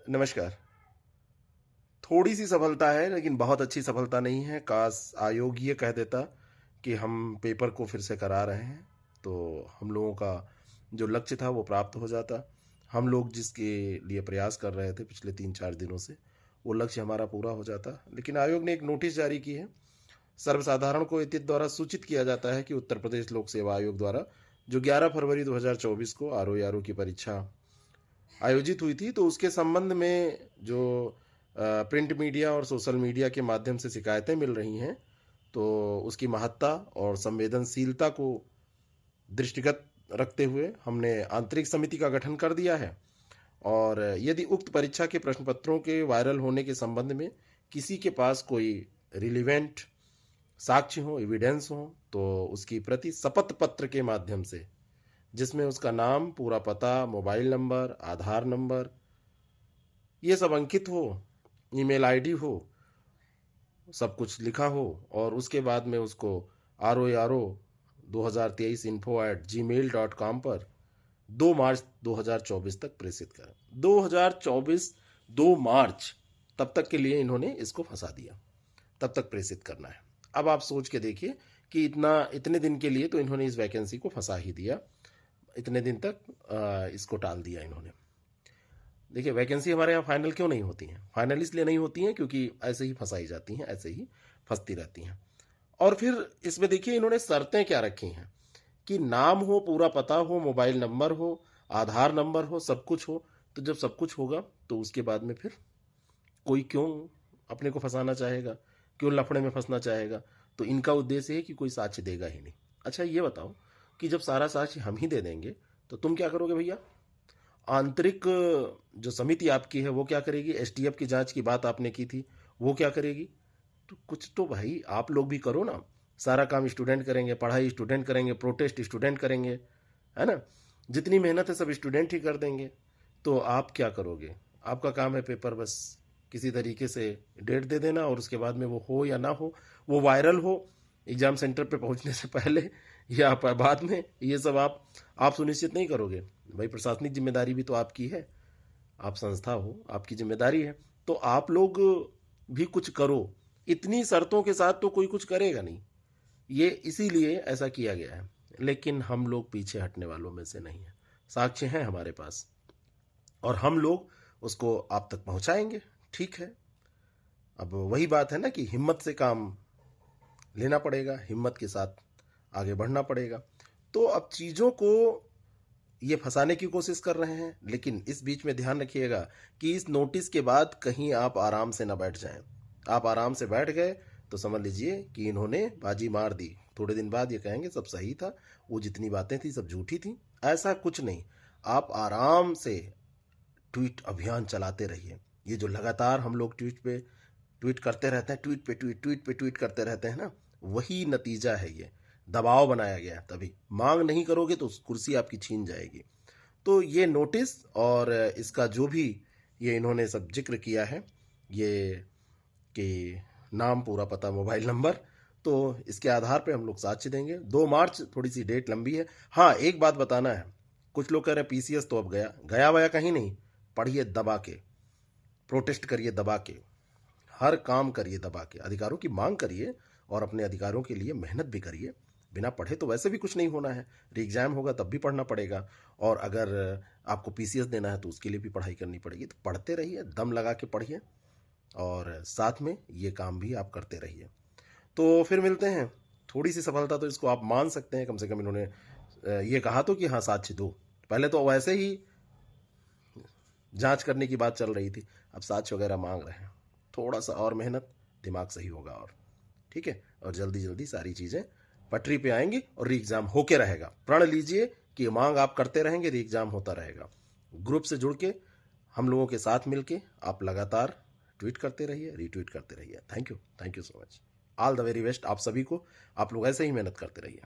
नमस्कार। थोड़ी सी सफलता है लेकिन बहुत अच्छी सफलता नहीं है। काश आयोग ये कह देता कि हम पेपर को फिर से करा रहे हैं, तो हम लोगों का जो लक्ष्य था वो प्राप्त हो जाता। हम लोग जिसके लिए प्रयास कर रहे थे पिछले 3-4 दिनों से, वो लक्ष्य हमारा पूरा हो जाता। लेकिन आयोग ने एक नोटिस जारी की है। सर्वसाधारण को इतने द्वारा सूचित किया जाता है कि उत्तर प्रदेश लोक सेवा आयोग द्वारा जो 11 फरवरी 2024 को आरओ की परीक्षा आयोजित हुई थी, तो उसके संबंध में जो प्रिंट मीडिया और सोशल मीडिया के माध्यम से शिकायतें मिल रही हैं, तो उसकी महत्ता और संवेदनशीलता को दृष्टिगत रखते हुए हमने आंतरिक समिति का गठन कर दिया है। और यदि उक्त परीक्षा के प्रश्न पत्रों के वायरल होने के संबंध में किसी के पास कोई रिलीवेंट साक्ष्य हो, एविडेंस हो, तो उसकी प्रति शपथ पत्र के माध्यम से, जिसमें उसका नाम, पूरा पता, मोबाइल नंबर, आधार नंबर, ये सब अंकित हो, ईमेल आईडी हो, सब कुछ लिखा हो, और उसके बाद में उसको ROARO 2023info@gmail.com पर 2 मार्च 2024 तक प्रेषित करें। 2024 2 मार्च तब तक के लिए इन्होंने इसको फंसा दिया, तब तक प्रेषित करना है। अब आप सोच के देखिए कि इतने दिन के लिए तो इन्होंने इस वैकेंसी को फंसा ही दिया। इतने दिन तक इसको टाल दिया इन्होंने। देखिए, वैकेंसी हमारे यहाँ फाइनल क्यों नहीं होती हैं? फाइनल इसलिए नहीं होती हैं क्योंकि ऐसे ही फंसाई जाती हैं, ऐसे ही फंसती रहती हैं। और फिर इसमें देखिए इन्होंने शर्तें क्या रखी हैं कि नाम हो, पूरा पता हो, मोबाइल नंबर हो, आधार नंबर हो, सब कुछ हो। तो जब सब कुछ होगा तो उसके बाद में फिर कोई क्यों अपने को फंसाना चाहेगा, क्यों लफड़े में फंसना चाहेगा? तो इनका उद्देश्य है कि कोई साक्ष्य देगा ही नहीं। अच्छा, ये बताओ कि जब सारा साक्ष्य हम ही दे देंगे तो तुम क्या करोगे भैया? आंतरिक जो समिति आपकी है वो क्या करेगी? STF की जांच की बात आपने की थी, वो क्या करेगी? तो कुछ तो भाई आप लोग भी करो ना। सारा काम स्टूडेंट करेंगे, पढ़ाई स्टूडेंट करेंगे, प्रोटेस्ट स्टूडेंट करेंगे, है ना? जितनी मेहनत है सब स्टूडेंट ही कर देंगे। तो आप क्या करोगे? आपका काम है पेपर बस किसी तरीके से डेट दे देना, और उसके बाद में वो हो या ना हो, वो वायरल हो एग्जाम सेंटर पे पहुंचने से पहले या बाद में, ये सब आप सुनिश्चित नहीं करोगे। भाई, प्रशासनिक जिम्मेदारी भी तो आपकी है, आप संस्था हो, आपकी जिम्मेदारी है, तो आप लोग भी कुछ करो। इतनी शर्तों के साथ तो कोई कुछ करेगा नहीं। ये इसीलिए ऐसा किया गया है। लेकिन हम लोग पीछे हटने वालों में से नहीं है। साक्ष्य हैं हमारे पास और हम लोग उसको आप तक पहुंचाएंगे। ठीक है, अब वही बात है ना कि हिम्मत से काम लेना पड़ेगा, हिम्मत के साथ आगे बढ़ना पड़ेगा। तो अब चीज़ों को ये फंसाने की कोशिश कर रहे हैं, लेकिन इस बीच में ध्यान रखिएगा कि इस नोटिस के बाद कहीं आप आराम से ना बैठ जाएं। आप आराम से बैठ गए तो समझ लीजिए कि इन्होंने बाजी मार दी। थोड़े दिन बाद ये कहेंगे सब सही था, वो जितनी बातें थी सब झूठी थी। ऐसा कुछ नहीं। आप आराम से ट्वीट अभियान चलाते रहिए। ये जो लगातार हम लोग ट्वीट करते रहते हैं, ट्वीट पे ट्वीट करते रहते हैं ना, वही नतीजा है। ये दबाव बनाया गया, तभी मांग नहीं करोगे तो कुर्सी आपकी छीन जाएगी। तो ये नोटिस और इसका जो भी ये इन्होंने सब जिक्र किया है, ये कि नाम, पूरा पता, मोबाइल नंबर, तो इसके आधार पे हम लोग साक्ष्य देंगे। 2 मार्च थोड़ी सी डेट लंबी है। हाँ, एक बात बताना है। कुछ लोग कह रहे हैं PCS तो अब गया वया कहीं नहीं। पढ़िए दबा के, प्रोटेस्ट करिए दबा के, हर काम करिए दबा के, अधिकारों की मांग करिए और अपने अधिकारों के लिए मेहनत भी करिए। बिना पढ़े तो वैसे भी कुछ नहीं होना है। री एग्जाम होगा तब भी पढ़ना पड़ेगा, और अगर आपको PCS देना है तो उसके लिए भी पढ़ाई करनी पड़ेगी। तो पढ़ते रहिए, दम लगा के पढ़िए, और साथ में ये काम भी आप करते रहिए। तो फिर मिलते हैं। थोड़ी सी सफलता तो इसको आप मान सकते हैं। कम से कम इन्होंने ये कहा तो कि हाँ साक्ष्य दो। पहले तो वैसे ही जांच करने की बात चल रही थी, अब साक्ष्य वगैरह मांग रहे हैं। थोड़ा सा और मेहनत, दिमाग सही होगा, और ठीक है, और जल्दी जल्दी सारी चीज़ें पटरी पे आएंगी और री एग्ज़ाम होके रहेगा। प्रण लीजिए कि मांग आप करते रहेंगे, री एग्ज़ाम होता रहेगा। ग्रुप से जुड़ के हम लोगों के साथ मिलके आप लगातार ट्वीट करते रहिए, रीट्वीट करते रहिए। Thank you so much. All the very best आप सभी को। आप लोग ऐसे ही मेहनत करते रहिए।